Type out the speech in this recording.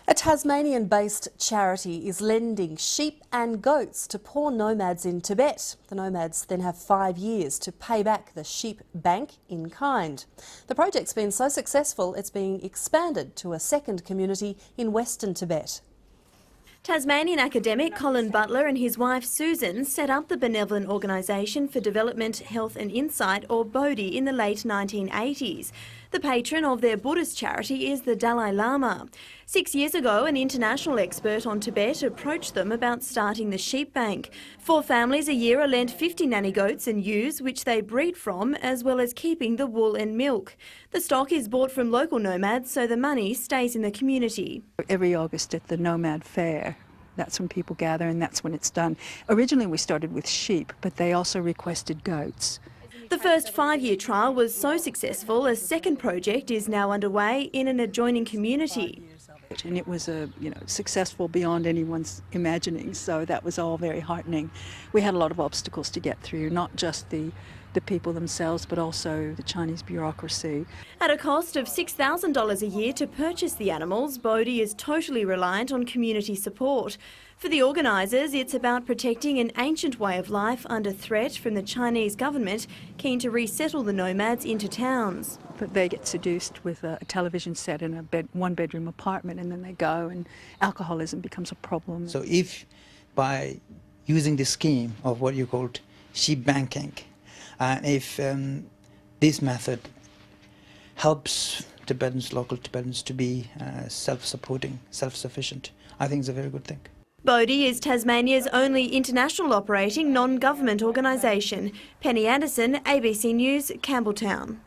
A Tasmanian-based charity is lending sheep and goats to poor nomads in Tibet. The nomads then have 5 years to pay back the sheep bank in kind. The project's been so successful it's being expanded to a second community in Western Tibet. Tasmanian academic Colin Butler and his wife Susan set up the benevolent organisation for Development, Health and Insight, or BODHI, in the late 1980s. The patron of their Buddhist charity is the Dalai Lama. 6 years ago, an international expert on Tibet approached them about starting the sheep bank. 4 families a year are lent 50 nanny goats and ewes, which they breed from, as well as keeping the wool and milk. The stock is bought from local nomads, so the money stays in the community. Every August at the Nomad Fair, that's when people gather and that's when it's done. Originally we started with sheep, but they also requested goats. The first 5-year trial was so successful, a second project is now underway in an adjoining community. And it was successful beyond anyone's imagining, so that was all very heartening. We had a lot of obstacles to get through, not just the people themselves, but also the Chinese bureaucracy. At a cost of $6,000 a year to purchase the animals, BODHI is totally reliant on community support. For the organisers, it's about protecting an ancient way of life under threat from the Chinese government, keen to resettle the nomads into towns. But they get seduced with a television set in a one-bedroom apartment, and then they go, and alcoholism becomes a problem. So if by using the scheme of what you called sheep banking, and if this method helps local Tibetans to be self-supporting, self-sufficient, I think it's a very good thing. BODHI is Tasmania's only international operating non-government organisation. Penny Anderson, ABC News, Campbelltown.